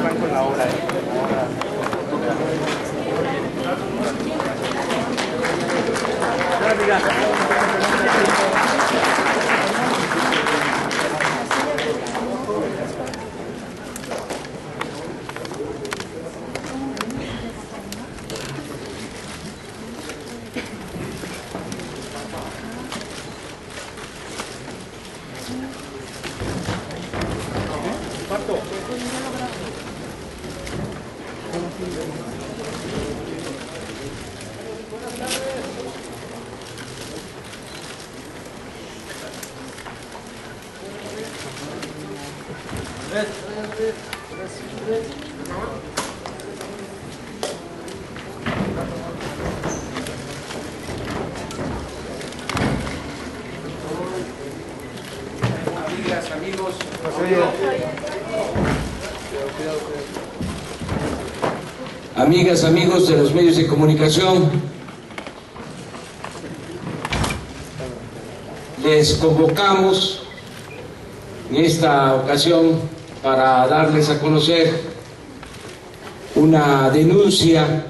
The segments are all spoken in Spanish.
van con la hora. Amigas, amigos, amigas, amigos de los medios de comunicación, les convocamos en esta ocasión para darles a conocer una denuncia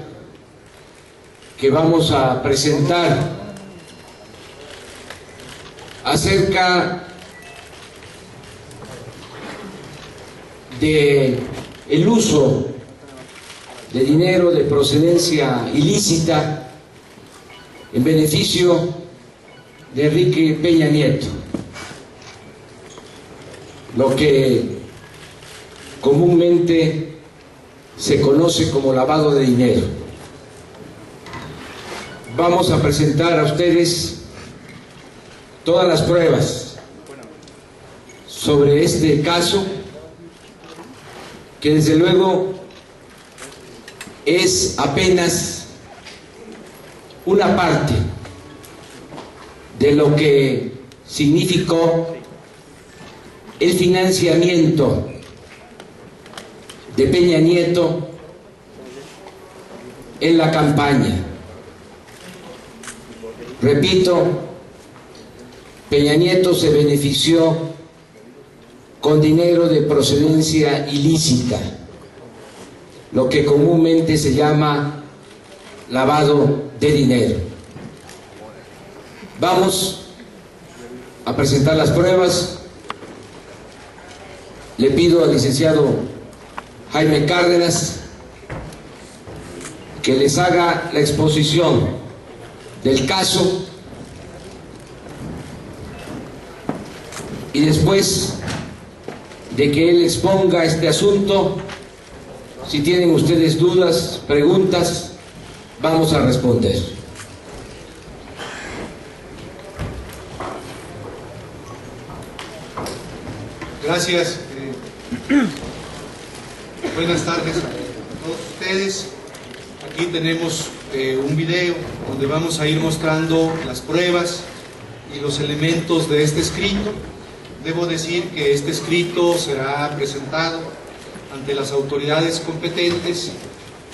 que vamos a presentar acerca de el uso de dinero de procedencia ilícita en beneficio de Enrique Peña Nieto, lo que comúnmente se conoce como lavado de dinero. Vamos a presentar a ustedes todas las pruebas sobre este caso, que desde luego es apenas una parte de lo que significó el financiamiento de Peña Nieto en la campaña. Repito, Peña Nieto se benefició con dinero de procedencia ilícita, lo que comúnmente se llama lavado de dinero. Vamos a presentar las pruebas. Le pido al licenciado Jaime Cárdenas que les haga la exposición del caso y después de que él exponga este asunto, si tienen ustedes dudas, preguntas, vamos a responder. Gracias. Buenas tardes a todos ustedes. Aquí tenemos un video donde vamos a ir mostrando las pruebas y los elementos de este escrito. Debo decir que este escrito será presentado ante las autoridades competentes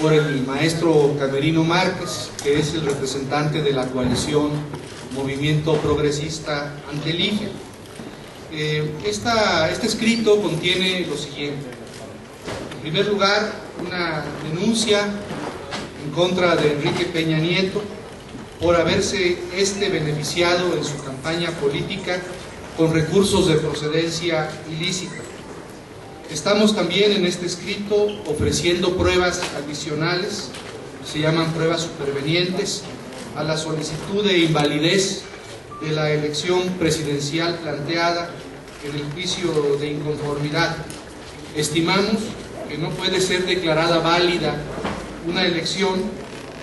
por el maestro Camerino Márquez, que es el representante de la coalición Movimiento Progresista ante el IFE. Este escrito contiene lo siguiente. En primer lugar, una denuncia en contra de Enrique Peña Nieto por haberse beneficiado en su campaña política con recursos de procedencia ilícita. Estamos también en este escrito ofreciendo pruebas adicionales, se llaman pruebas supervenientes, a la solicitud de invalidez de la elección presidencial planteada en el juicio de inconformidad. Estimamos que no puede ser declarada válida una elección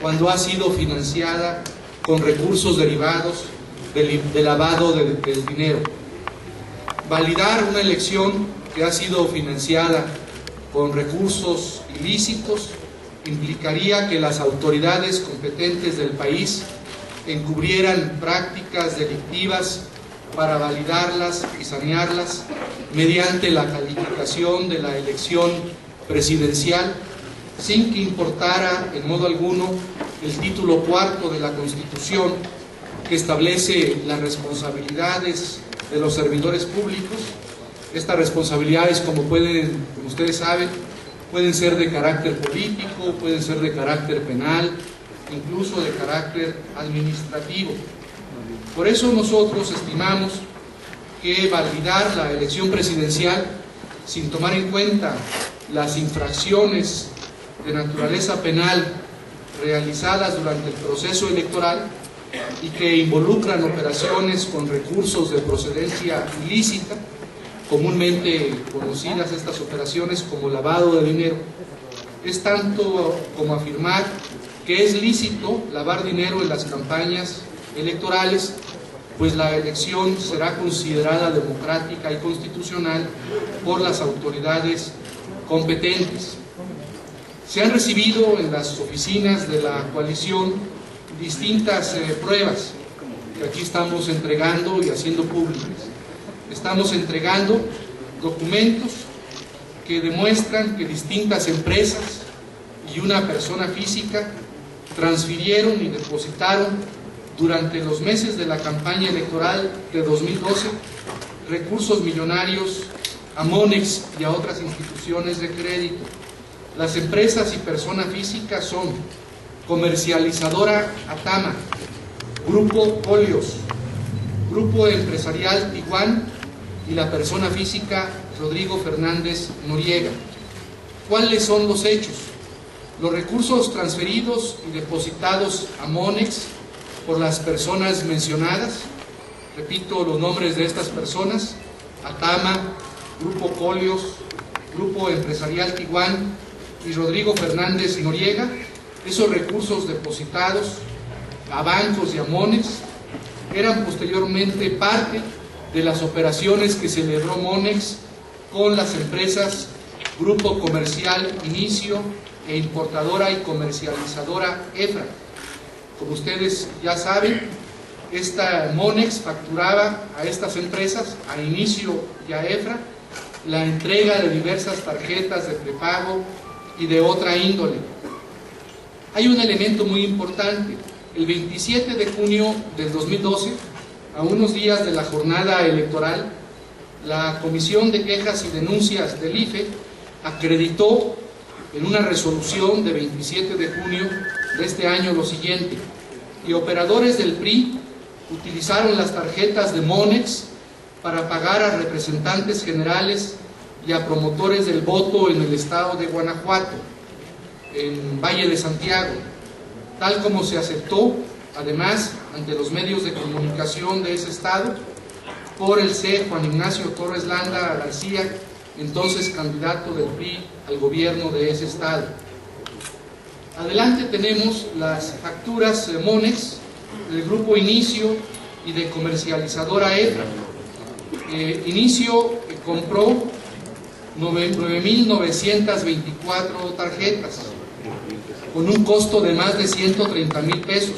cuando ha sido financiada con recursos derivados del lavado del dinero. Validar una elección que ha sido financiada con recursos ilícitos implicaría que las autoridades competentes del país encubrieran prácticas delictivas para validarlas y sanearlas mediante la calificación de la elección presidencial, sin que importara en modo alguno el título cuarto de la Constitución, que establece las responsabilidades de los servidores públicos. Estas responsabilidades, como ustedes saben, pueden ser de carácter político, pueden ser de carácter penal, incluso de carácter administrativo. Por eso nosotros estimamos que validar la elección presidencial sin tomar en cuenta las infracciones de naturaleza penal realizadas durante el proceso electoral y que involucran operaciones con recursos de procedencia ilícita, comúnmente conocidas estas operaciones como lavado de dinero, es tanto como afirmar que es lícito lavar dinero en las campañas electorales, pues la elección será considerada democrática y constitucional por las autoridades competentes. Se han recibido en las oficinas de la coalición distintas pruebas que aquí estamos entregando y haciendo públicas. Estamos entregando documentos que demuestran que distintas empresas y una persona física transfirieron y depositaron durante los meses de la campaña electoral de 2012 recursos millonarios a Monex y a otras instituciones de crédito. Las empresas y persona física son Comercializadora Atama, Grupo Colios, Grupo Empresarial Tiguan y la persona física Rodrigo Fernández Noriega. ¿Cuáles son los hechos? Los recursos transferidos y depositados a Monex por las personas mencionadas, repito los nombres de estas personas: Atama, Grupo Colios, Grupo Empresarial Tiguan y Rodrigo Fernández Noriega. Esos recursos depositados a bancos y a Monex eran posteriormente parte de las operaciones que celebró Monex con las empresas Grupo Comercial Inicio e Importadora y Comercializadora EFRA. Como ustedes ya saben, esta Monex facturaba a estas empresas, a Inicio y a EFRA, la entrega de diversas tarjetas de prepago y de otra índole. Hay un elemento muy importante. El 27 de junio del 2012, a unos días de la jornada electoral, la Comisión de Quejas y Denuncias del IFE acreditó en una resolución de 27 de junio de este año lo siguiente: que operadores del PRI utilizaron las tarjetas de Monex para pagar a representantes generales y a promotores del voto en el estado de Guanajuato, en Valle de Santiago, tal como se aceptó además ante los medios de comunicación de ese estado por el C. Juan Ignacio Torres Landa García, entonces candidato del PRI al gobierno de ese estado. Adelante tenemos las facturas de Monex, del Grupo Inicio y de Comercializadora EFRA. Inicio compró 9.924 tarjetas con un costo de más de 130,000 pesos.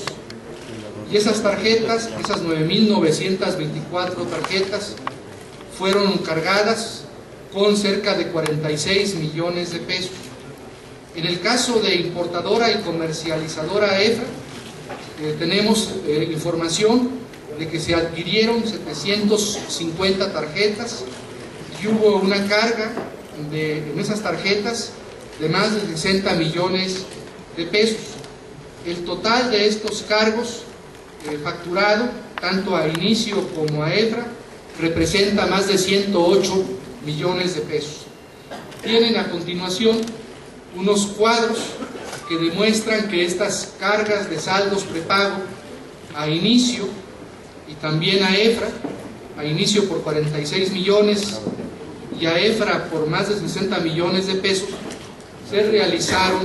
Y esas tarjetas, esas 9.924 tarjetas, fueron cargadas con cerca de 46 millones de pesos. En el caso de Importadora y Comercializadora EFRA, tenemos información de que se adquirieron 750 tarjetas y hubo una carga en esas tarjetas de más de 60 millones de pesos. El total de estos cargos facturado, tanto a Inicio como a EFRA, representa más de 108 millones de pesos. Tienen a continuación unos cuadros que demuestran que estas cargas de saldos prepago a Inicio y también a EFRA, a Inicio por 46 millones y a EFRA por más de 60 millones de pesos, se realizaron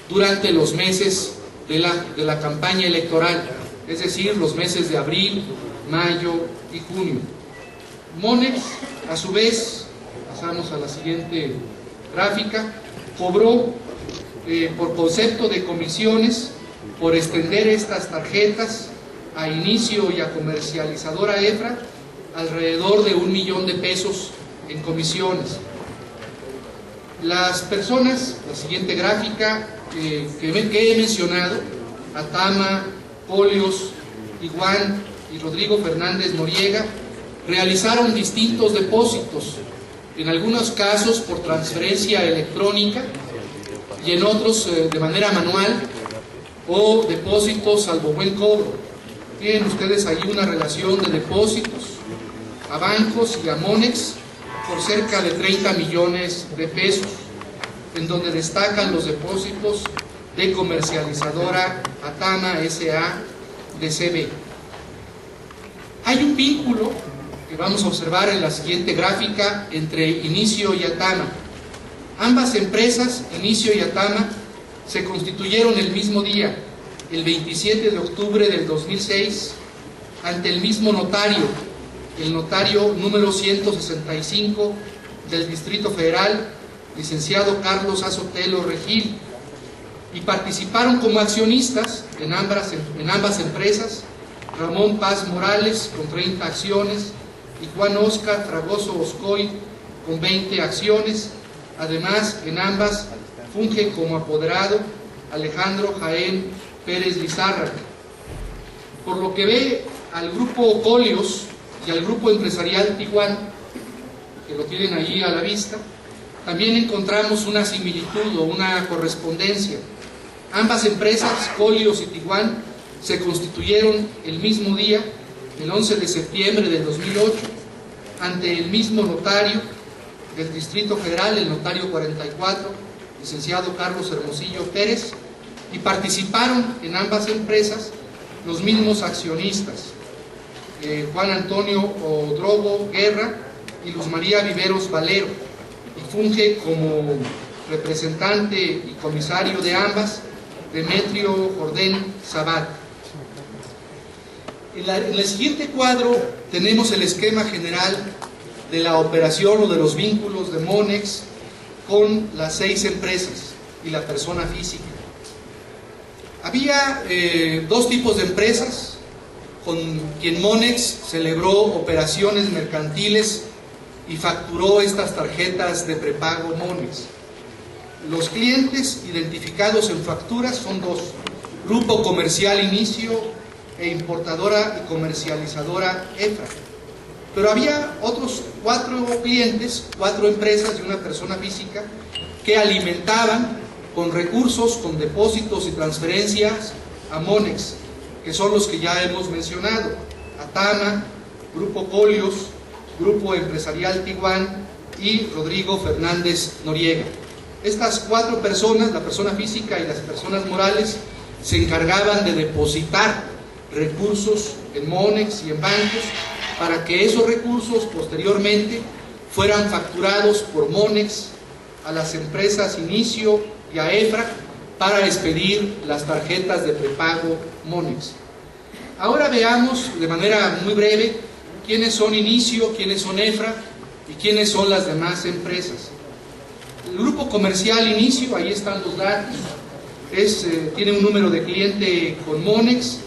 durante los meses de la campaña electoral, es decir, los meses de abril, mayo y junio. Monex, a su vez, pasamos a la siguiente gráfica, cobró por concepto de comisiones por extender estas tarjetas a Inicio y a Comercializadora EFRA alrededor de 1 millón de pesos en comisiones. Las personas, la siguiente gráfica que he mencionado, Atama, Colios, Tiguan y Rodrigo Fernández Noriega, realizaron distintos depósitos, en algunos casos por transferencia electrónica y en otros de manera manual o depósitos salvo buen cobro. Tienen ustedes ahí una relación de depósitos a bancos y a Monex por cerca de 30 millones de pesos, en donde destacan los depósitos de comercializadora Atama S.A. de CB. Hay un vínculo que vamos a observar en la siguiente gráfica entre Inicio y Atama. Ambas empresas, Inicio y Atama, se constituyeron el mismo día, el 27 de octubre del 2006, ante el mismo notario, el notario número 165 del Distrito Federal, licenciado Carlos Azotelo Regil, y participaron como accionistas en ambas empresas Ramón Paz Morales con 30 acciones y Juan Óscar Fragoso Oscoy con 20 acciones. Además, en ambas funge como apoderado Alejandro Jaén Pérez Lizárraga. Por lo que ve al grupo Colios y al grupo empresarial Tiguan, que lo tienen allí a la vista, también encontramos una similitud o una correspondencia. Ambas empresas, Colios y Tiguan, se constituyeron el mismo día, el 11 de septiembre del 2008, ante el mismo notario del Distrito Federal, el notario 44, licenciado Carlos Hermosillo Pérez, y participaron en ambas empresas los mismos accionistas, Juan Antonio Odrogo Guerra y Luz María Viveros Valero, y funge como representante y comisario de ambas Demetrio Jordén Sabat. En el siguiente cuadro tenemos el esquema general de la operación o de los vínculos de Monex con las 6 empresas y la persona física. Había dos tipos de empresas con quien Monex celebró operaciones mercantiles y facturó estas tarjetas de prepago Monex. Los clientes identificados en facturas son dos: Grupo Comercial Inicio e importadora y comercializadora EFRA. Pero había otros 4 clientes, 4 empresas y una persona física que alimentaban con recursos, con depósitos y transferencias a Monex, que son los que ya hemos mencionado: Atama, Grupo Colios, Grupo Empresarial Tiguan y Rodrigo Fernández Noriega. Estas 4 personas, la persona física y las personas morales, se encargaban de depositar recursos en Monex y en bancos para que esos recursos posteriormente fueran facturados por Monex a las empresas Inicio y a EFRA para expedir las tarjetas de prepago Monex. Ahora veamos de manera muy breve quiénes son Inicio, quiénes son EFRA y quiénes son las demás empresas. El Grupo Comercial Inicio, ahí están los datos, tiene un número de cliente con Monex.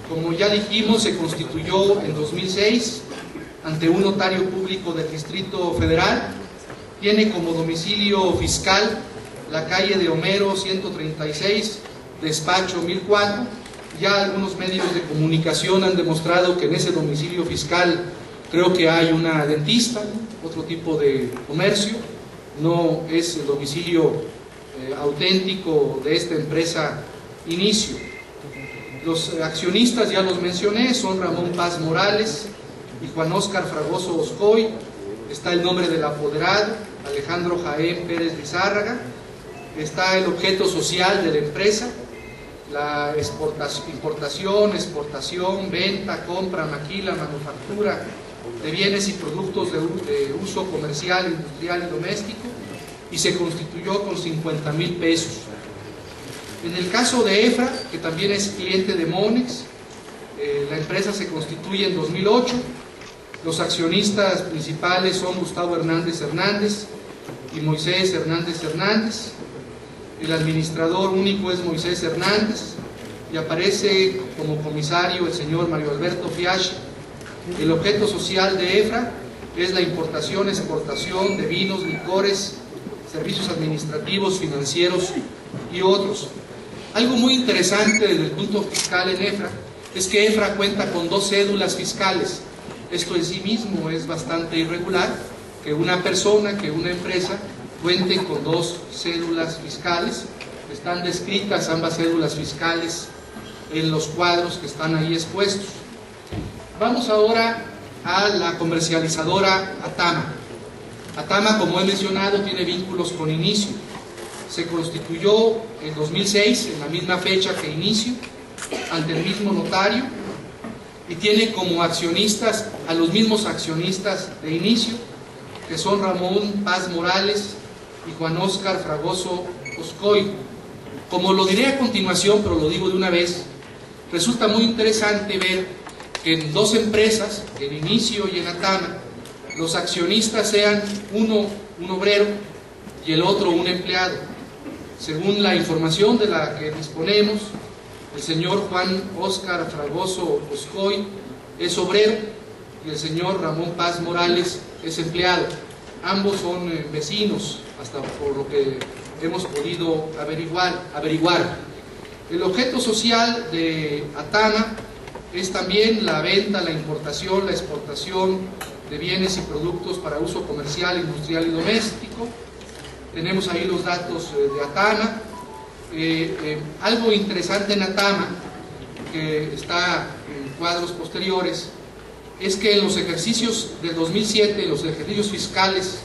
Como ya dijimos, se constituyó en 2006 ante un notario público del Distrito Federal. Tiene como domicilio fiscal la calle de Homero 136, despacho 1004. Ya algunos medios de comunicación han demostrado que en ese domicilio fiscal creo que hay una dentista, otro tipo de comercio. No es el domicilio auténtico de esta empresa Inicio. Los accionistas ya los mencioné, son Ramón Paz Morales y Juan Óscar Fragoso Oscoy. Está el nombre del apoderado, Alejandro Jaén Pérez Lizárraga. Está el objeto social de la empresa, la importación, exportación, venta, compra, maquila, manufactura de bienes y productos de uso comercial, industrial y doméstico, y se constituyó con 50,000 pesos. En el caso de EFRA, que también es cliente de Monex, la empresa se constituye en 2008. Los accionistas principales son Gustavo Hernández Hernández y Moisés Hernández Hernández. El administrador único es Moisés Hernández y aparece como comisario el señor Mario Alberto Fiachi. El objeto social de EFRA es la importación, exportación de vinos, licores, servicios administrativos, financieros y otros. Algo muy interesante desde el punto fiscal en EFRA es que EFRA cuenta con 2 cédulas fiscales. Esto en sí mismo es bastante irregular, que una persona, que una empresa cuente con 2 cédulas fiscales. Están descritas ambas cédulas fiscales en los cuadros que están ahí expuestos. Vamos ahora a la comercializadora Atama. Atama, como he mencionado, tiene vínculos con Inicio. Se constituyó en 2006, en la misma fecha que Inicio, ante el mismo notario, y tiene como accionistas a los mismos accionistas de Inicio, que son Ramón Paz Morales y Juan Óscar Fragoso Oscoy. Como lo diré a continuación, pero lo digo de una vez, resulta muy interesante ver que en 2 empresas, en Inicio y en Atama, los accionistas sean uno un obrero y el otro un empleado. Según la información de la que disponemos, el señor Juan Óscar Fragoso Oscoy es obrero y el señor Ramón Paz Morales es empleado. Ambos son vecinos, hasta por lo que hemos podido averiguar. El objeto social de Atama es también la venta, la importación, la exportación de bienes y productos para uso comercial, industrial y doméstico. Tenemos ahí los datos de Atama. Algo interesante en Atama, que está en cuadros posteriores, es que en los ejercicios del 2007, en los ejercicios fiscales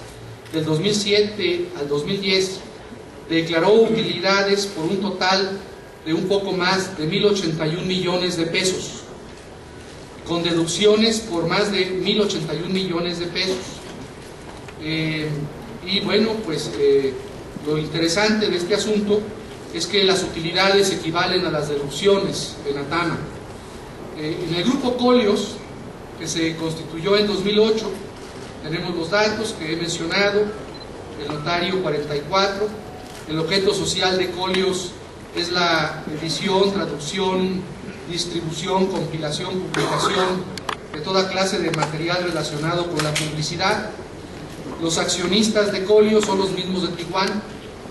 del 2007 al 2010, declaró utilidades por un total de un poco más de 1.081 millones de pesos, con deducciones por más de 1.081 millones de pesos. Y bueno, pues lo interesante de este asunto es que las utilidades equivalen a las deducciones en Atama. En el grupo Colios, que se constituyó en 2008, tenemos los datos que he mencionado, el notario 44, el objeto social de Colios es la edición, traducción, distribución, compilación, publicación de toda clase de material relacionado con la publicidad. Los accionistas de Colios son los mismos de Tijuana,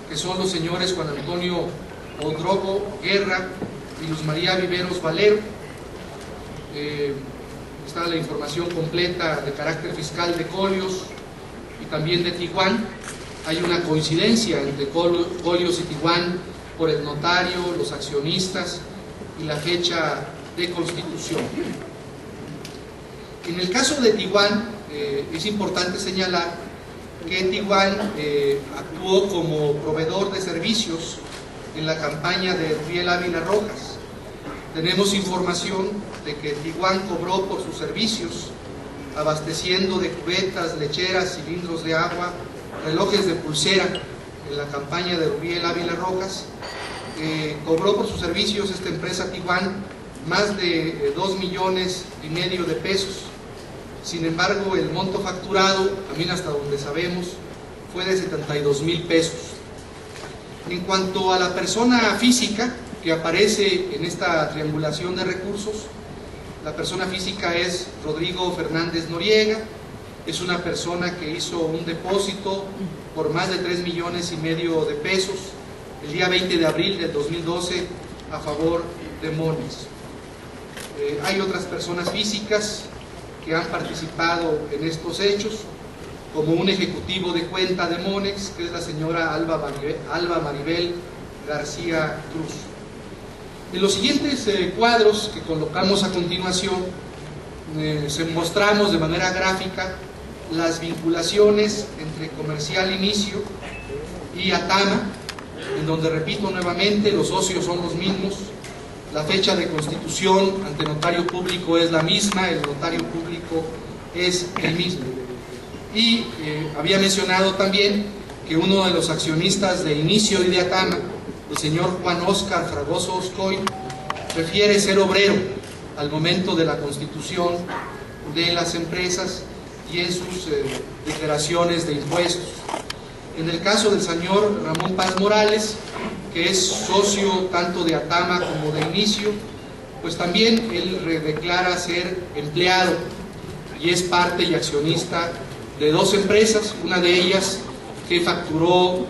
que son los señores Juan Antonio Odrogo Guerra y Luz María Viveros Valero. Está la información completa de carácter fiscal de Colios y también de Tijuana. Hay una coincidencia entre Colios y Tijuana por el notario, los accionistas y la fecha de constitución. En el caso de Tijuana, es importante señalar que Tijuana actuó como proveedor de servicios en la campaña de Riel Ávila Rojas. Tenemos información de que Tijuana cobró por sus servicios, abasteciendo de cubetas, lecheras, cilindros de agua, relojes de pulsera en la campaña de Riel Ávila Rojas. Cobró por sus servicios esta empresa Tijuana más de 2,5 millones de pesos. Sin embargo, el monto facturado, también hasta donde sabemos, fue de 72,000 pesos. En cuanto a la persona física que aparece en esta triangulación de recursos, la persona física es Rodrigo Fernández Noriega. Es una persona que hizo un depósito por más de 3,5 millones de pesos el día 20 de abril del 2012 a favor de Monex. Hay otras personas físicas que han participado en estos hechos, como un ejecutivo de cuenta de Monex, que es la señora Alba Maribel García Cruz. En los siguientes cuadros que colocamos a continuación, mostramos de manera gráfica las vinculaciones entre Comercial Inicio y Atama, en donde, repito nuevamente, los socios son los mismos, la fecha de constitución ante notario público es la misma, el notario público es el mismo. Y había mencionado también que uno de los accionistas de Inicio y de Atama, el señor Juan Óscar Fragoso Oscoy, prefiere ser obrero al momento de la constitución de las empresas y en sus declaraciones de impuestos. En el caso del señor Ramón Paz Morales, que es socio tanto de Atama como de Inicio, pues también él declara ser empleado y es parte y accionista de 2 empresas, una de ellas que facturó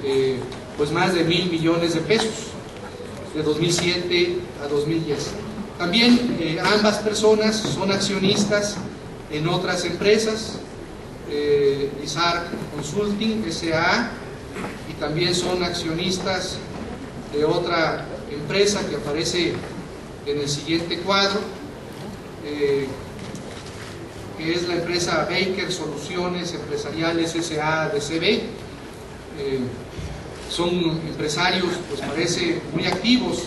pues más de 1,000 millones de pesos de 2007 a 2010. También ambas personas son accionistas en otras empresas, Isarc Consulting S.A., y también son accionistas de otra empresa que aparece en el siguiente cuadro, que es la empresa Baker Soluciones Empresariales S.A.D.C.B. Son empresarios, pues parece, muy activos,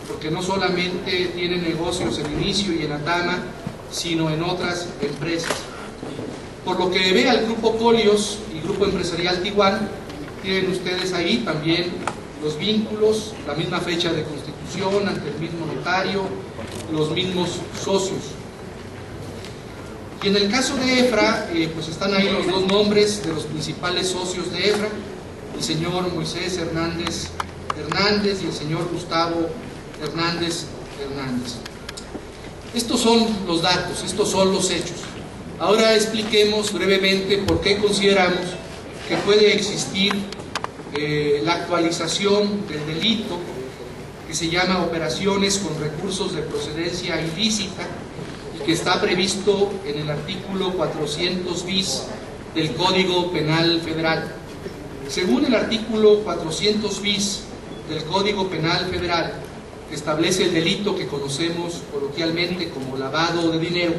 porque no solamente tienen negocios en Inicio y en Atama, sino en otras empresas. Por lo que ve al Grupo Colios y Grupo Empresarial Tiguan, tienen ustedes ahí también los vínculos, la misma fecha de constitución ante el mismo notario, los mismos socios. Y en el caso de EFRA, pues están ahí los dos nombres de los principales socios de EFRA, el señor Moisés Hernández y el señor Gustavo Hernández. Estos son los datos, estos son los hechos. Ahora expliquemos brevemente por qué consideramos que puede existir la actualización del delito que se llama operaciones con recursos de procedencia ilícita y que está previsto en el artículo 400 bis del Código Penal Federal. Según el artículo 400 bis del Código Penal Federal, que establece el delito que conocemos coloquialmente como lavado de dinero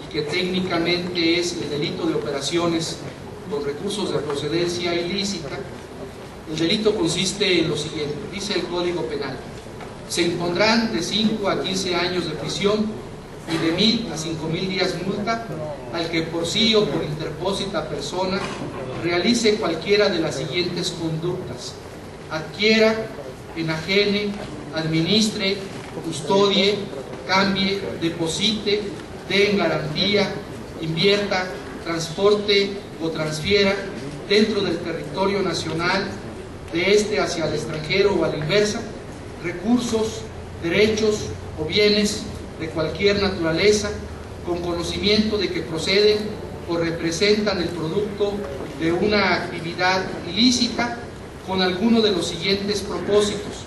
y que técnicamente es el delito de operaciones con recursos de procedencia ilícita, el delito consiste en lo siguiente, dice el Código Penal: se impondrán de 5 a 15 años de prisión y de 1.000 a 5.000 días multa al que por sí o por interpósita persona realice cualquiera de las siguientes conductas: adquiera, enajene, administre, custodie, cambie, deposite, dé en garantía, invierta, transporte o transfiera dentro del territorio nacional, de este hacia el extranjero o a la inversa, recursos, derechos o bienes de cualquier naturaleza, con conocimiento de que proceden o representan el producto de una actividad ilícita, con alguno de los siguientes propósitos: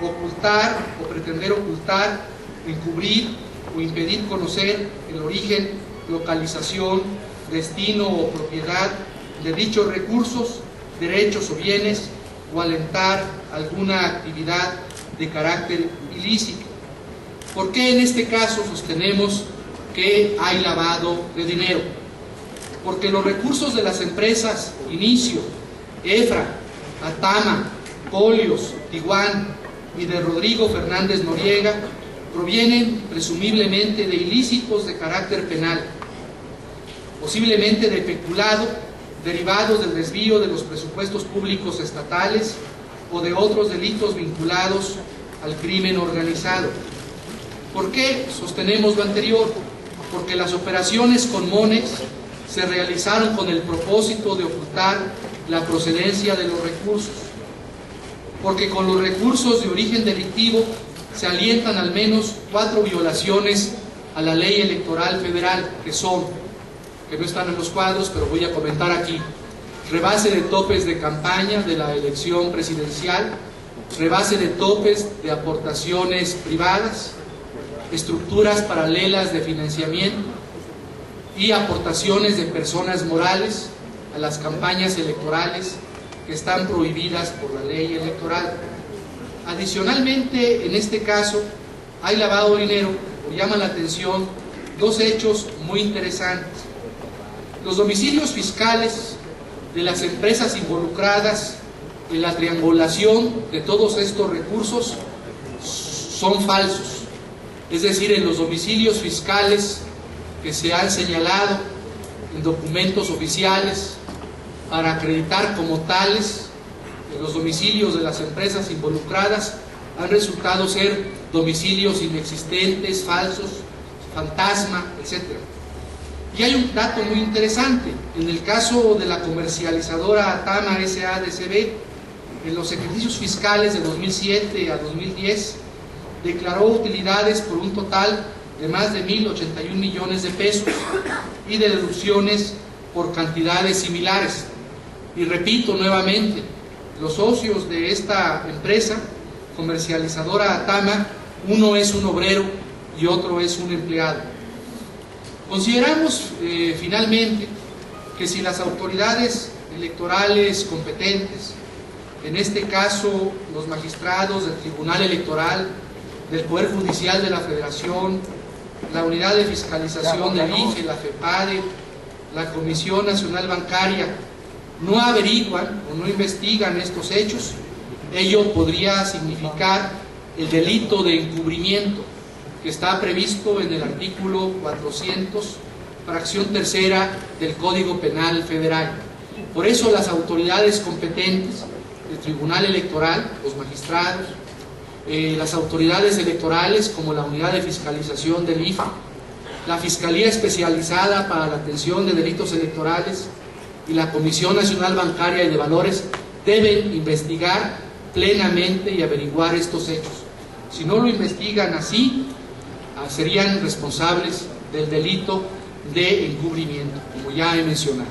ocultar o pretender ocultar, encubrir o impedir conocer el origen, localización, destino o propiedad de dichos recursos, derechos o bienes, o alentar alguna actividad de carácter ilícito. ¿Por qué en este caso sostenemos que hay lavado de dinero? Porque los recursos de las empresas Inicio, EFRA, Atama, Colios, Tiguan y de Rodrigo Fernández Noriega provienen presumiblemente de ilícitos de carácter penal, posiblemente de peculado, derivados del desvío de los presupuestos públicos estatales o de otros delitos vinculados al crimen organizado. ¿Por qué sostenemos lo anterior? Porque las operaciones con Monex se realizaron con el propósito de ocultar la procedencia de los recursos. Porque con los recursos de origen delictivo se alientan al menos 4 violaciones a la ley electoral federal, que son, que no están en los cuadros, pero voy a comentar aquí: rebase de topes de campaña de la elección presidencial, rebase de topes de aportaciones privadas, estructuras paralelas de financiamiento y aportaciones de personas morales a las campañas electorales que están prohibidas por la ley electoral. Adicionalmente, en este caso, hay lavado de dinero. Me llama la atención dos hechos muy interesantes. Los domicilios fiscales de las empresas involucradas en la triangulación de todos estos recursos son falsos. Es decir, en los domicilios fiscales que se han señalado en documentos oficiales para acreditar como tales, los domicilios de las empresas involucradas han resultado ser domicilios inexistentes, falsos, fantasma, etc. Y hay un dato muy interesante. En el caso de la comercializadora Atama S.A.D.C.B., en los ejercicios fiscales de 2007 a 2010, declaró utilidades por un total de más de 1.081 millones de pesos y de deducciones por cantidades similares. Y repito nuevamente, los socios de esta empresa comercializadora Atama, uno es un obrero y otro es un empleado. Consideramos finalmente que si las autoridades electorales competentes, en este caso los magistrados del Tribunal Electoral, del Poder Judicial de la Federación, la Unidad de Fiscalización del IFE, la FEPADE, la Comisión Nacional Bancaria, no averiguan o no investigan estos hechos, ello podría significar el delito de encubrimiento que está previsto en el artículo 400, fracción tercera del Código Penal Federal. Por eso las autoridades competentes, el Tribunal Electoral, los magistrados, las autoridades electorales como la Unidad de Fiscalización del IFE, la Fiscalía Especializada para la Atención de Delitos Electorales y la Comisión Nacional Bancaria y de Valores deben investigar plenamente y averiguar estos hechos. Si no lo investigan así, serían responsables del delito de encubrimiento, como ya he mencionado.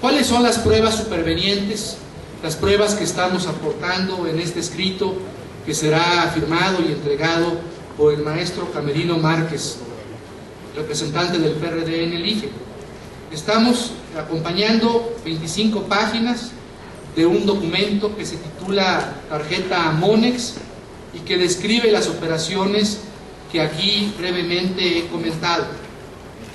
¿Cuáles son las pruebas supervenientes? Las pruebas que estamos aportando en este escrito que será firmado y entregado por el maestro Camerino Márquez, representante del PRD en el IFE. Estamos acompañando 25 páginas de un documento que se titula Tarjeta Monex y que describe las operaciones que aquí brevemente he comentado.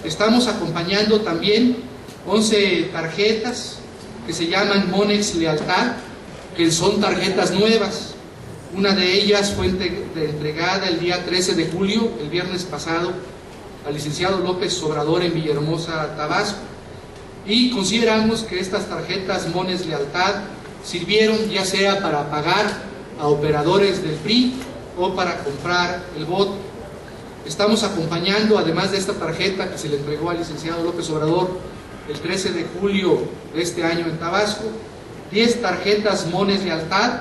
Estamos acompañando también 11 tarjetas que se llaman Monex Lealtad, que son tarjetas nuevas. Una de ellas fue entregada el día 13 de julio, el viernes pasado, al licenciado López Obrador en Villahermosa, Tabasco, y consideramos que estas tarjetas Monex Lealtad sirvieron ya sea para pagar a operadores del PRI o para comprar el voto. Estamos acompañando, además de esta tarjeta que se le entregó al licenciado López Obrador el 13 de julio de este año en Tabasco, 10 tarjetas Monex Lealtad.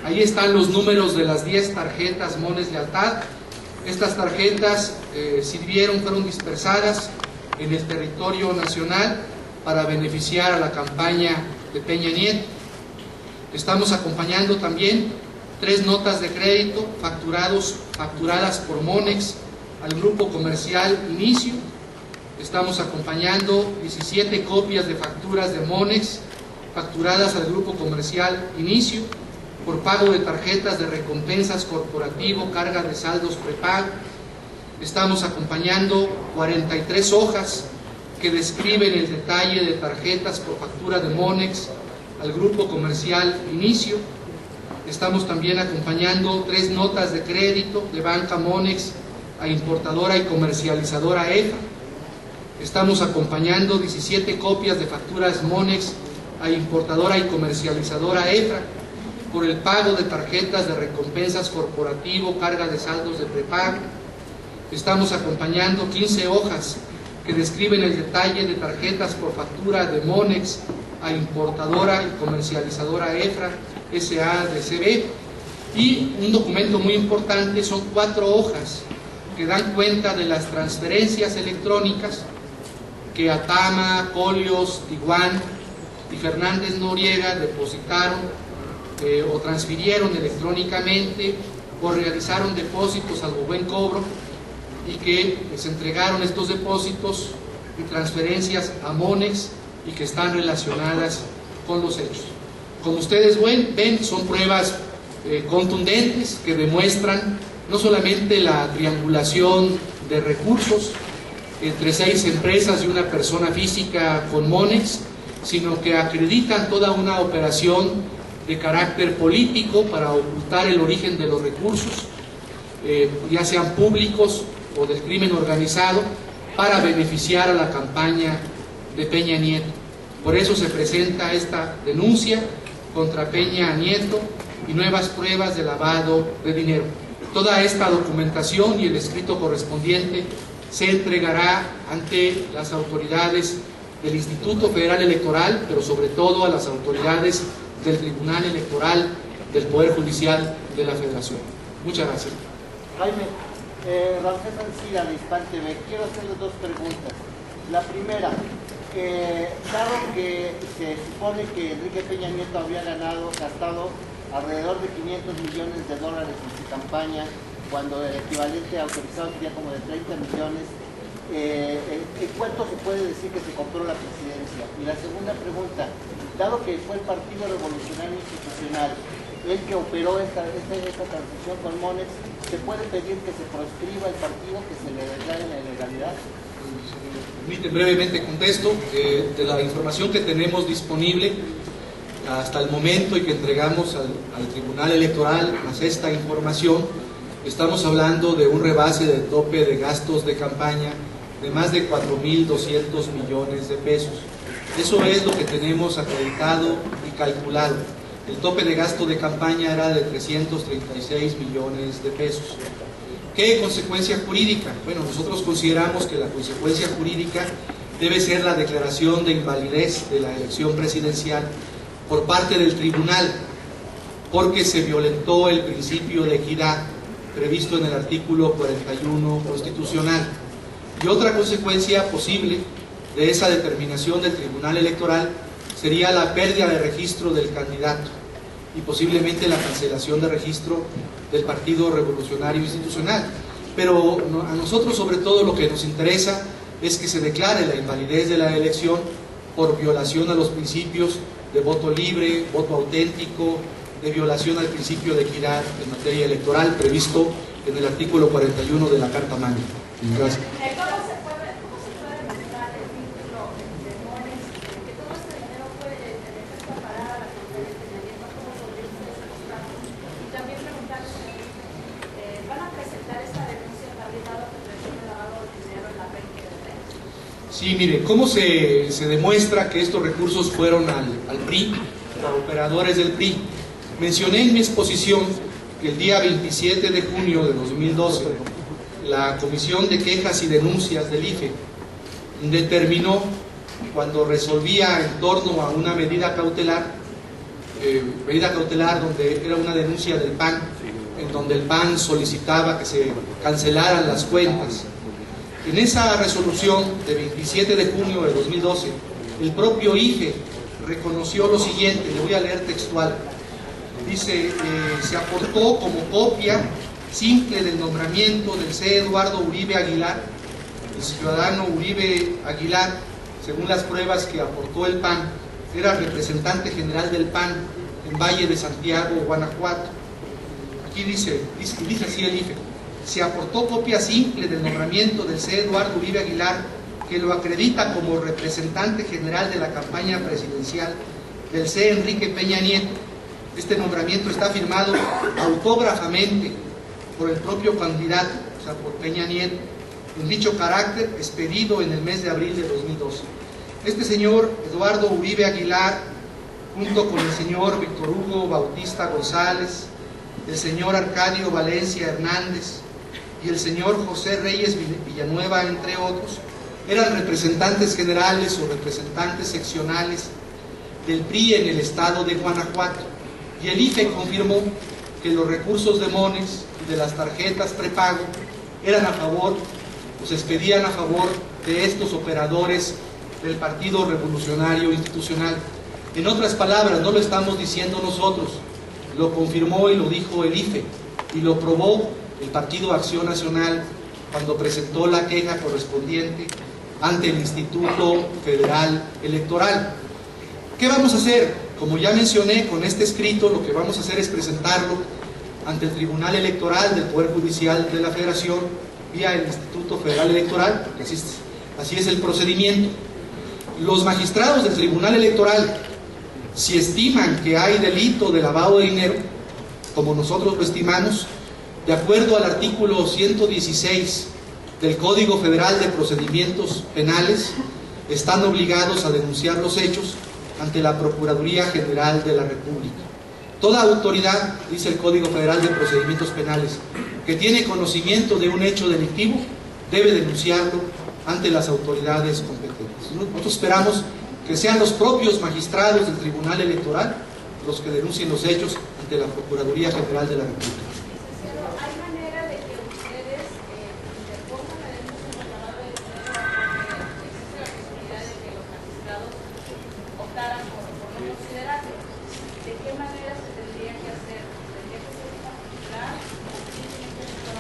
Ahí están los números de las 10 tarjetas Monex Lealtad. Estas tarjetas fueron dispersadas en el territorio nacional para beneficiar a la campaña de Peña Nieto. Estamos acompañando también 3 notas de crédito facturadas por Monex al grupo comercial Inicio. Estamos acompañando 17 copias de facturas de Monex facturadas al grupo comercial Inicio por pago de tarjetas de recompensas corporativo, carga de saldos prepago. Estamos acompañando 43 hojas que describen el detalle de tarjetas por factura de Monex al grupo comercial Inicio. Estamos también acompañando 3 notas de crédito de banca Monex a importadora y comercializadora EFA. Estamos acompañando 17 copias de facturas Monex a importadora y comercializadora EFRA por el pago de tarjetas de recompensas corporativo, carga de saldos de prepago. Estamos acompañando 15 hojas que describen el detalle de tarjetas por factura de Monex a importadora y comercializadora EFRA SADCB, y un documento muy importante, son 4 hojas que dan cuenta de las transferencias electrónicas que Atama, Colios, Tiguán y Fernández Noriega depositaron o transfirieron electrónicamente o realizaron depósitos al buen cobro, y que se entregaron estos depósitos y transferencias a Monex y que están relacionadas con los hechos. Como ustedes ven, son pruebas contundentes que demuestran no solamente la triangulación de recursos entre 6 empresas y una persona física con Monex, sino que acreditan toda una operación de carácter político para ocultar el origen de los recursos, ya sean públicos o del crimen organizado, para beneficiar a la campaña de Peña Nieto. Por eso se presenta esta denuncia contra Peña Nieto y nuevas pruebas de lavado de dinero. Toda esta documentación y el escrito correspondiente se entregará ante las autoridades del Instituto Federal Electoral, pero sobre todo a las autoridades del Tribunal Electoral del Poder Judicial de la Federación. Muchas gracias. Jaime, Raúl César Encira, de Instante B, quiero hacerle 2 preguntas. La primera, dado que se supone que Enrique Peña Nieto había gastado alrededor de $500 millones en su campaña, cuando el equivalente autorizado sería como de 30 millones, ¿en cuánto se puede decir que se compró la presidencia? Y la segunda pregunta, dado que fue el Partido Revolucionario Institucional el que operó esta transición con Monex, ¿se puede pedir que se proscriba el partido, que se le declare la ilegalidad? Permiten, brevemente contesto. De la información que tenemos disponible hasta el momento y que entregamos al Tribunal Electoral, más esta información, estamos hablando de un rebase del tope de gastos de campaña de más de 4.200 millones de pesos. Eso es lo que tenemos acreditado y calculado. El tope de gasto de campaña era de 336 millones de pesos. ¿Qué consecuencia jurídica? Bueno, nosotros consideramos que la consecuencia jurídica debe ser la declaración de invalidez de la elección presidencial por parte del tribunal, porque se violentó el principio de equidad previsto en el artículo 41 constitucional. Y otra consecuencia posible de esa determinación del Tribunal Electoral sería la pérdida de registro del candidato y posiblemente la cancelación de registro del Partido Revolucionario Institucional. Pero a nosotros sobre todo lo que nos interesa es que se declare la invalidez de la elección por violación a los principios de voto libre, voto auténtico, de violación al principio de equidad en materia electoral previsto en el artículo 41 de la Carta Magna. Gracias. ¿Cómo se puede mostrar el vínculo de Monex, que todo este dinero fue en efecto parar a la Secretaría de Peña Nieto? ¿Cómo podría ustedes demostrarlo? Y también preguntarles, ¿van a presentar esta denuncia también dado que recibe lavado de dinero en la PRD? Sí, mire, ¿cómo se demuestra que estos recursos fueron al PRI, a operadores del PRI? Mencioné en mi exposición que el día 27 de junio de 2012, la Comisión de Quejas y Denuncias del IFE determinó, cuando resolvía en torno a una medida cautelar donde era una denuncia del PAN, en donde el PAN solicitaba que se cancelaran las cuentas. En esa resolución de 27 de junio de 2012, el propio IFE reconoció lo siguiente, le voy a leer textual. Dice, se aportó como copia simple del nombramiento del C. Eduardo Uribe Aguilar, el ciudadano Uribe Aguilar, según las pruebas que aportó el PAN, era representante general del PAN en Valle de Santiago, Guanajuato. Aquí dice así el IFE, se aportó copia simple del nombramiento del C. Eduardo Uribe Aguilar, que lo acredita como representante general de la campaña presidencial del C. Enrique Peña Nieto. Este nombramiento está firmado autógrafamente por el propio candidato, o sea, por Peña Nieto, en dicho carácter expedido en el mes de abril de 2012. Este señor Eduardo Uribe Aguilar, junto con el señor Víctor Hugo Bautista González, el señor Arcadio Valencia Hernández y el señor José Reyes Villanueva, entre otros, eran representantes generales o representantes seccionales del PRI en el estado de Guanajuato. Y el IFE confirmó que los recursos de Monex y de las tarjetas prepago eran a favor, o se expedían a favor de estos operadores del Partido Revolucionario Institucional. En otras palabras, no lo estamos diciendo nosotros, lo confirmó y lo dijo el IFE, y lo probó el Partido Acción Nacional cuando presentó la queja correspondiente ante el Instituto Federal Electoral. ¿Qué vamos a hacer? Como ya mencioné, con este escrito lo que vamos a hacer es presentarlo ante el Tribunal Electoral del Poder Judicial de la Federación vía el Instituto Federal Electoral, porque así es el procedimiento. Los magistrados del Tribunal Electoral, si estiman que hay delito de lavado de dinero, como nosotros lo estimamos, de acuerdo al artículo 116 del Código Federal de Procedimientos Penales, están obligados a denunciar los hechos ante la Procuraduría General de la República. Toda autoridad, dice el Código Federal de Procedimientos Penales, que tiene conocimiento de un hecho delictivo, debe denunciarlo ante las autoridades competentes. Nosotros esperamos que sean los propios magistrados del Tribunal Electoral los que denuncien los hechos ante la Procuraduría General de la República. ¿Hay manera de que ustedes interpongan la denuncia por lavado de dinero porque existe la posibilidad de que los magistrados optaran por no considerarlo? ¿De qué manera se tendría que hacer? ¿Tendría que ser particular o simplemente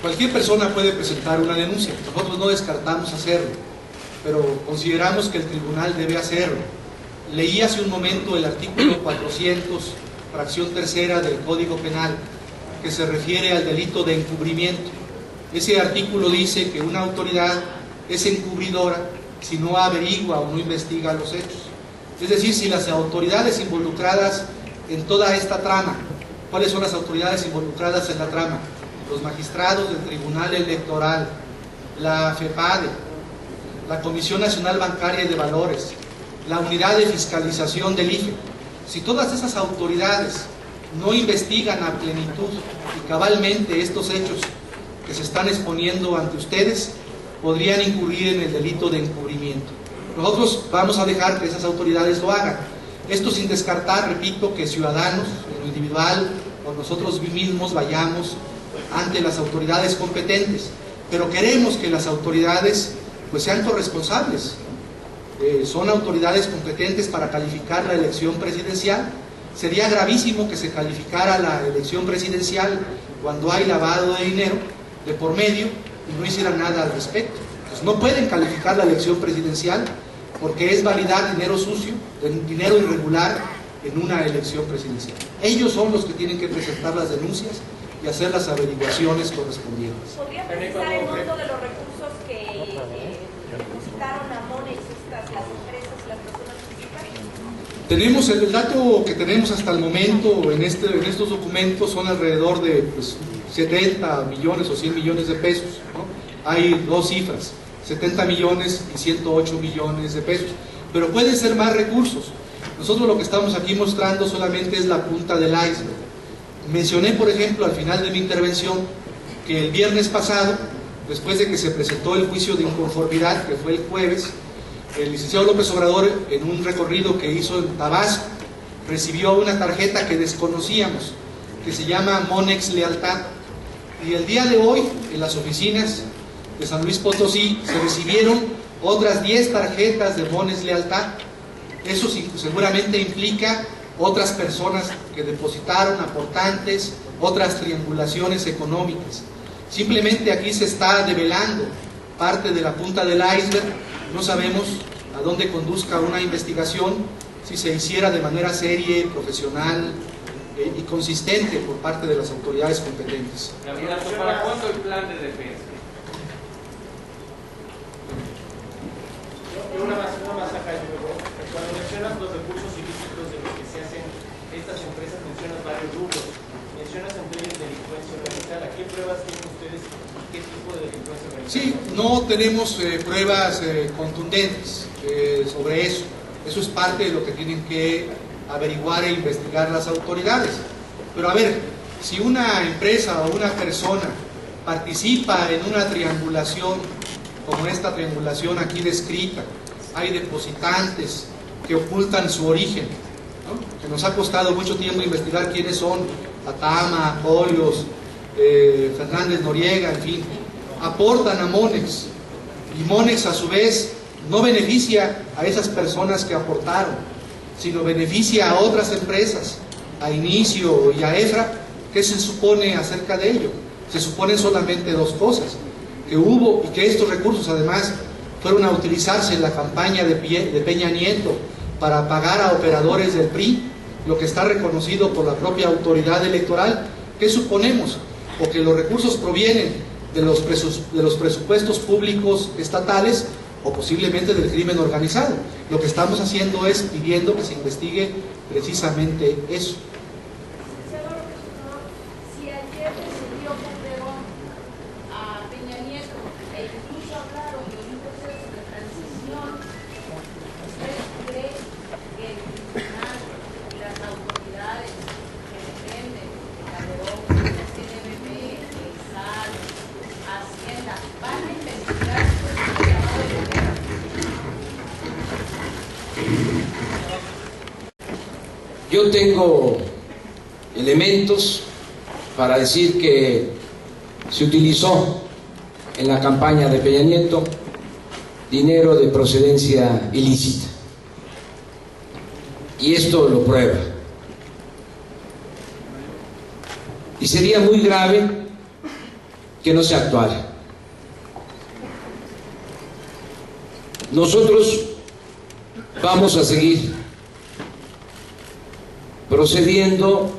Cualquier persona puede presentar una denuncia. Nosotros no descartamos hacerlo, pero consideramos que el tribunal debe hacerlo. Leí hace un momento el artículo 400, fracción tercera del Código Penal, que se refiere al delito de encubrimiento. Ese artículo dice que una autoridad es encubridora si no averigua o no investiga los hechos. Es decir, si las autoridades involucradas en toda esta trama, ¿cuáles son las autoridades involucradas en la trama? Los magistrados del Tribunal Electoral, la FEPADE, la Comisión Nacional Bancaria y de Valores, la Unidad de Fiscalización del IFE. Si todas esas autoridades no investigan a plenitud y cabalmente estos hechos que se están exponiendo ante ustedes, podrían incurrir en el delito de encubrimiento. Nosotros vamos a dejar que esas autoridades lo hagan. Esto sin descartar, repito, que ciudadanos, en lo individual o nosotros mismos vayamos ante las autoridades competentes, pero queremos que las autoridades pues sean corresponsables. Son autoridades competentes para calificar la elección presidencial. Sería gravísimo que se calificara la elección presidencial cuando hay lavado de dinero de por medio y no hicieran nada al respecto. Pues no pueden calificar la elección presidencial porque es validar dinero sucio, dinero irregular en una elección presidencial. Ellos son los que tienen que presentar las denuncias y hacer las averiguaciones correspondientes. ¿Podría precisar el monto de los recursos que depositaron a Monex las empresas y las personas físicas? Tenemos el dato que tenemos hasta el momento en estos documentos son alrededor de 70 millones o 100 millones de pesos, ¿no? Hay dos cifras, 70 millones y 108 millones de pesos, pero pueden ser más recursos. Nosotros lo que estamos aquí mostrando solamente es la punta del iceberg. Mencioné, por ejemplo, al final de mi intervención, que el viernes pasado, después de que se presentó el juicio de inconformidad, que fue el jueves, el licenciado López Obrador, en un recorrido que hizo en Tabasco, recibió una tarjeta que desconocíamos, que se llama Monex Lealtad. Y el día de hoy, en las oficinas de San Luis Potosí, se recibieron otras 10 tarjetas de Monex Lealtad. Eso seguramente implica otras personas que depositaron, aportantes, otras triangulaciones económicas. Simplemente aquí se está develando parte de la punta del iceberg. No sabemos a dónde conduzca una investigación si se hiciera de manera seria, profesional y consistente por parte de las autoridades competentes. ¿Para cuándo el plan de defensa? Una más acá, cuando mencionas los recursos ilícitos de los que se hacen estas empresas, mencionas varios rubros, mencionas empleo de delincuencia organizada. ¿Qué pruebas tienen ustedes y qué tipo de delincuencia organizada? Sí, no tenemos pruebas contundentes sobre eso. Eso es parte de lo que tienen que averiguar e investigar las autoridades. Pero a ver, si una empresa o una persona participa en una triangulación como esta triangulación aquí descrita, hay depositantes que ocultan su origen, ¿no? Que nos ha costado mucho tiempo investigar quiénes son, Atama, Polios, Fernández Noriega, en fin, aportan a Monex, y Monex a su vez no beneficia a esas personas que aportaron, sino beneficia a otras empresas, a Inicio y a EFRA. ¿Qué se supone acerca de ello? Se suponen solamente dos cosas: que hubo y que estos recursos además fueron a utilizarse en la campaña de Peña Nieto para pagar a operadores del PRI, lo que está reconocido por la propia autoridad electoral. ¿Qué suponemos? O que los recursos provienen de los presupuestos públicos estatales o posiblemente del crimen organizado. Lo que estamos haciendo es pidiendo que se investigue precisamente eso. Si ayer se dio Calderón a Peña Nieto e incluso hablaron de un proceso de transición, ¿usted cree que el tribunal y las autoridades que dependen, Calderón, la CNBB, el SAT, Hacienda, van a investigar este llamado de gobierno? Yo tengo elementos para decir que se utilizó en la campaña de Peña Nieto dinero de procedencia ilícita, y esto lo prueba. Y sería muy grave que no se actuara. Nosotros vamos a seguir procediendo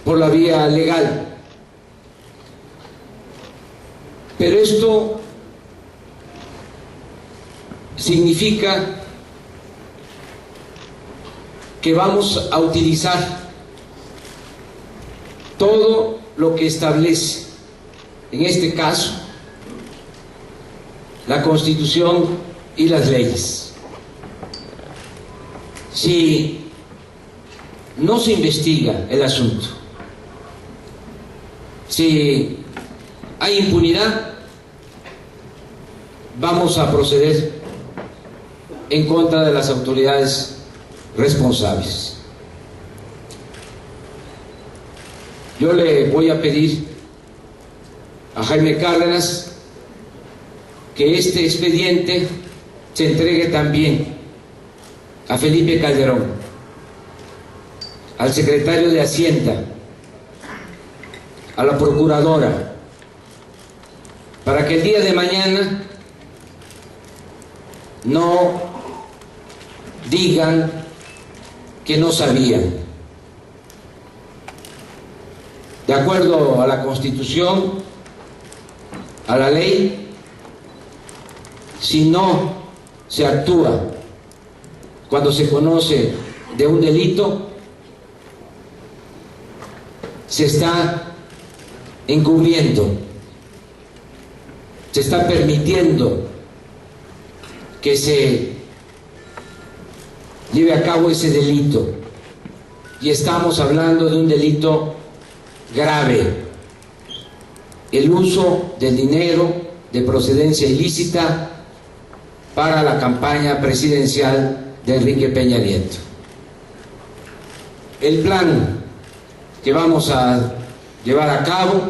por la vía legal. Pero esto significa que vamos a utilizar todo lo que establece, en este caso, la Constitución y las leyes. Si no se investiga el asunto, si hay impunidad, vamos a proceder en contra de las autoridades responsables. Yo le voy a pedir a Jaime Cárdenas que este expediente se entregue también a Felipe Calderón, al secretario de Hacienda, a la procuradora, para que el día de mañana no digan que no sabían. De acuerdo a la Constitución, a la ley, si no se actúa cuando se conoce de un delito, se está encubriendo, se está permitiendo que se lleve a cabo ese delito. Y estamos hablando de un delito grave: el uso del dinero de procedencia ilícita para la campaña presidencial de Enrique Peña Nieto. El plan que vamos a llevar a cabo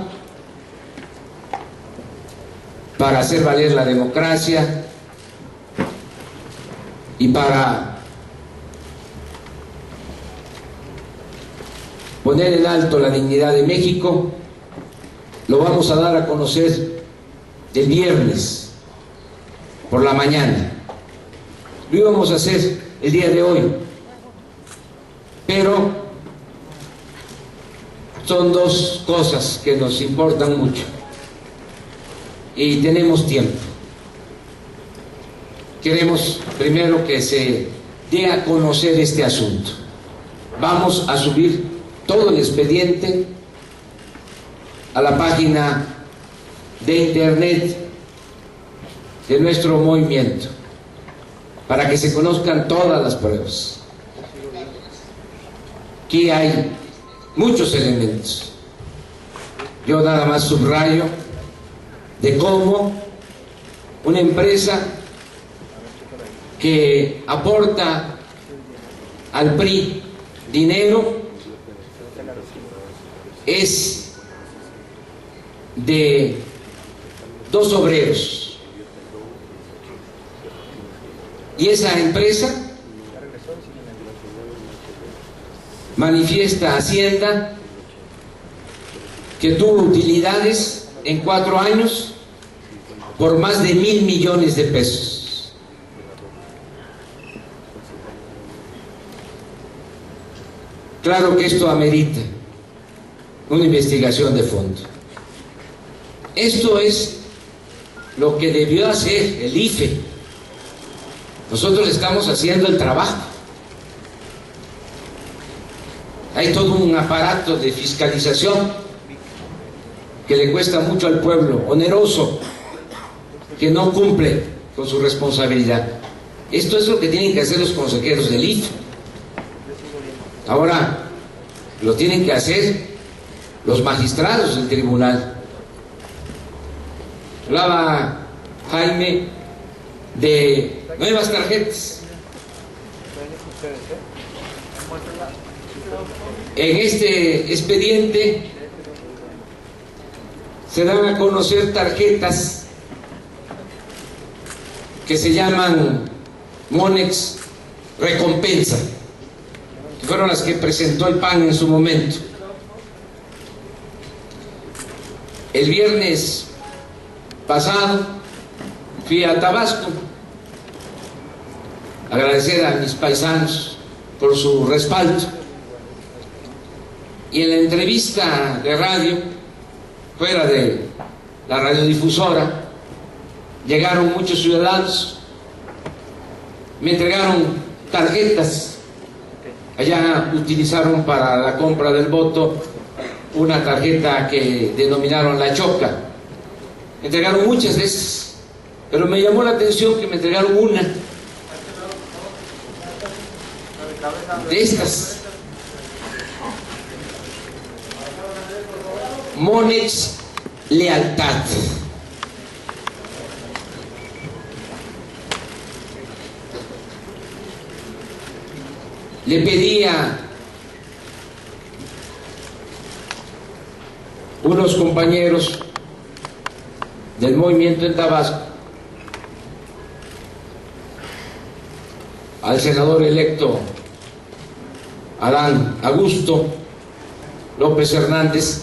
para hacer valer la democracia y para poner en alto la dignidad de México, lo vamos a dar a conocer el viernes por la mañana. Lo íbamos a hacer el día de hoy, pero son dos cosas que nos importan mucho y tenemos tiempo. Queremos primero que se dé a conocer este asunto. Vamos a subir todo el expediente a la página de internet de nuestro movimiento para que se conozcan todas las pruebas. Aquí hay muchos elementos. Yo nada más subrayo de cómo una empresa que aporta al PRI dinero es de 2 obreros, y esa empresa manifiesta a Hacienda que tuvo utilidades en 4 años por más de 1,000 millones de pesos. Claro que esto amerita una investigación de fondo. Esto es lo que debió hacer el IFE. Nosotros estamos haciendo el trabajo. Hay todo un aparato de fiscalización que le cuesta mucho al pueblo, oneroso, que no cumple con su responsabilidad. Esto es lo que tienen que hacer los consejeros del IFE. Ahora lo tienen que hacer los magistrados del tribunal. Hablaba Jaime de nuevas tarjetas. En este expediente se dan a conocer tarjetas que se llaman Monex Recompensa, que fueron las que presentó el PAN en su momento. El viernes pasado fui a Tabasco a agradecer a mis paisanos por su respaldo Y en la entrevista de radio, fuera de la radiodifusora, llegaron muchos ciudadanos, me entregaron tarjetas. Allá utilizaron para la compra del voto una tarjeta que denominaron la Choca. Me entregaron muchas de esas, pero me llamó la atención que me entregaron una de estas. Monex Lealtad. Le pedí a unos compañeros del movimiento en Tabasco, al senador electo Adán Augusto López Hernández,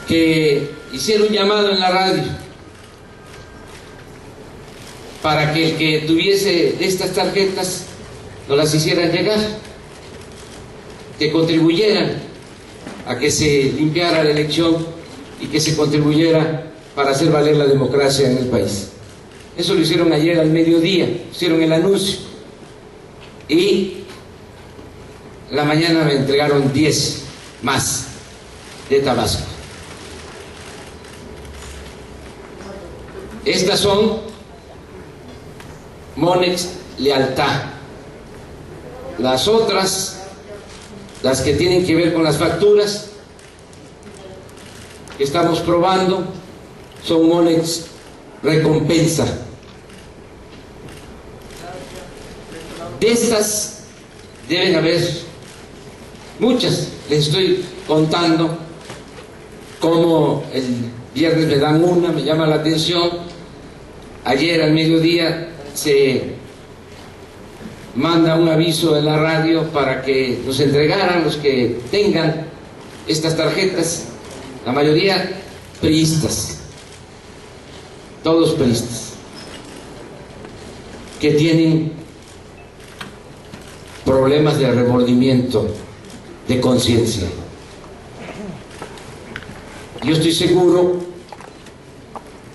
que hiciera un llamado en la radio para que el que tuviese estas tarjetas nos las hicieran llegar, que contribuyeran a que se limpiara la elección y que se contribuyera para hacer valer la democracia en el país. Eso lo hicieron ayer al mediodía, hicieron el anuncio, y la mañana me entregaron 10 más de Tabasco. Estas son Monex Lealtad. Las otras, las que tienen que ver con las facturas que estamos probando, son Monex Recompensa. De estas deben haber muchas. Les estoy contando como el viernes me dan una, me llama la atención. Ayer al mediodía se manda un aviso en la radio para que nos entregaran los que tengan estas tarjetas, la mayoría priistas, todos priistas, que tienen problemas de remordimiento de conciencia. Yo estoy seguro,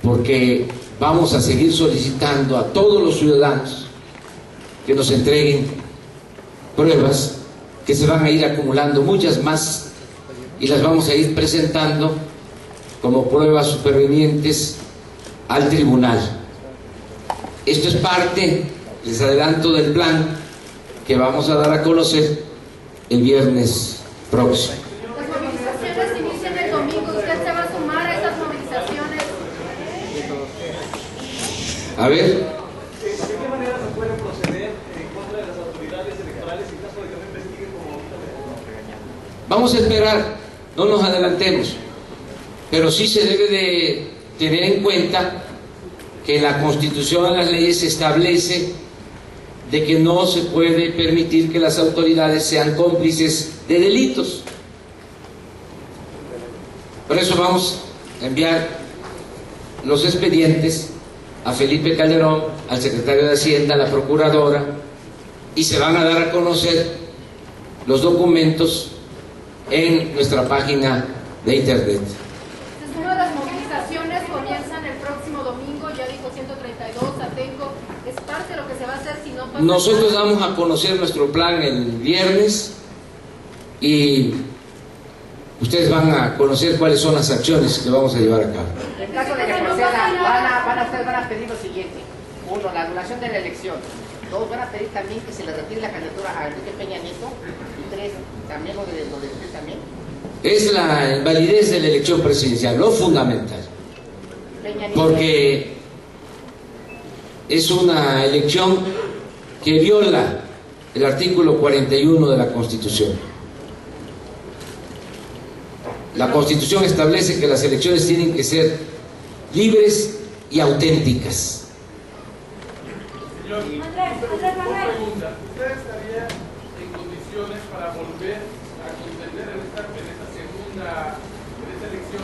porque vamos a seguir solicitando a todos los ciudadanos que nos entreguen pruebas, que se van a ir acumulando muchas más y las vamos a ir presentando como pruebas supervenientes al tribunal. Esto es parte, les adelanto, del plan que vamos a dar a conocer el viernes próximo. Las movilizaciones inician el domingo. ¿Usted se va a sumar a esas movilizaciones? A ver. ¿De qué manera se puede proceder en contra de las autoridades electorales en caso de que no investiguen como ahorita me Vamos a esperar, no nos adelantemos, pero sí se debe de tener en cuenta que la Constitución y las leyes establece de que no se puede permitir que las autoridades sean cómplices de delitos. Por eso vamos a enviar los expedientes a Felipe Calderón, al secretario de Hacienda, a la procuradora, y se van a dar a conocer los documentos en nuestra página de internet. Una de las movilizaciones comienzan el próximo domingo, ya dijo 132, Atenco. ¿Es parte de lo que se va a hacer si no pasa Nosotros nada? vamos a conocer nuestro plan el viernes y ustedes van a conocer cuáles son las acciones que vamos a llevar a cabo. En caso de que proceda, ustedes van a pedir lo siguiente: uno, la anulación de la elección; dos, van a pedir también que se le retire la candidatura a Enrique Peña Nieto; y tres, también lo de usted también. Es la validez de la elección presidencial, lo fundamental, Peña Nieto, porque es una elección que viola el artículo 41 de la Constitución. La Constitución establece que las elecciones tienen que ser libres y auténticas. Señor, una pregunta. ¿Usted estaría en condiciones para volver a contender en esta elección?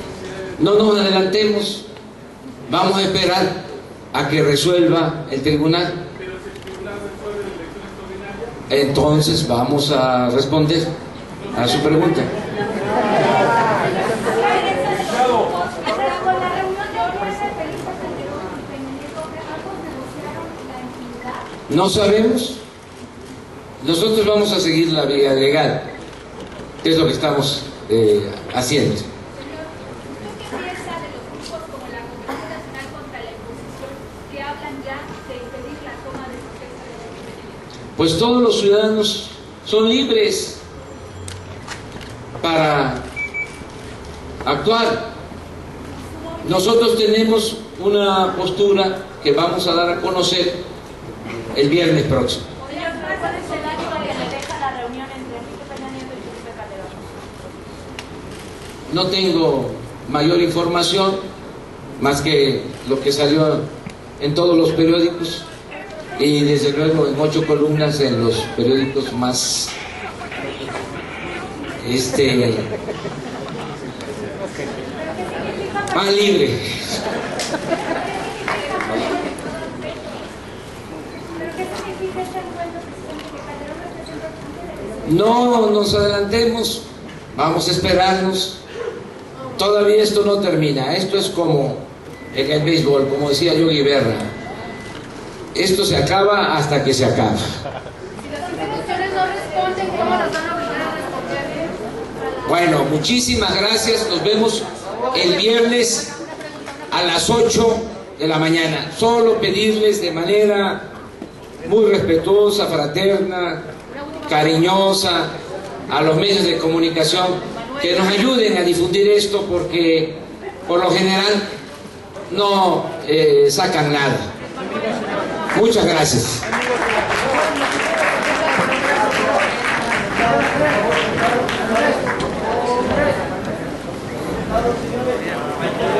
No nos adelantemos, vamos a esperar a que resuelva el tribunal. Pero si el tribunal resuelve la elección extraordinaria, Entonces vamos a responder a su pregunta. No sabemos. Nosotros vamos a seguir la vía legal, que es lo que estamos haciendo. Señor, ¿usted qué piensa de los grupos como la Comisión Nacional contra la Imposición que hablan ya de impedir la toma de protesta de Enrique Peña Nieto? Pues todos los ciudadanos son libres para actuar. Nosotros tenemos una postura que vamos a dar a conocer el viernes próximo. Señor, ¿cuál es el acto que le deja la reunión entre Enrique Peña Nieto y Felipe Calderón? No tengo mayor información más que lo que salió en todos los periódicos y desde luego en 8 columnas en los periódicos más más libre. No nos adelantemos, vamos a esperarnos. Todavía esto no termina. Esto es como en el béisbol, como decía Yogi Berra. Esto se acaba hasta que se acaba. Si las instituciones no responden, ¿cómo nos van a obligar a responder? Bueno, muchísimas gracias. Nos vemos el viernes a las 8 de la mañana. Solo pedirles de manera muy respetuosa, fraterna, cariñosa a los medios de comunicación que nos ayuden a difundir esto, porque por lo general no sacan nada. Muchas gracias. Señores,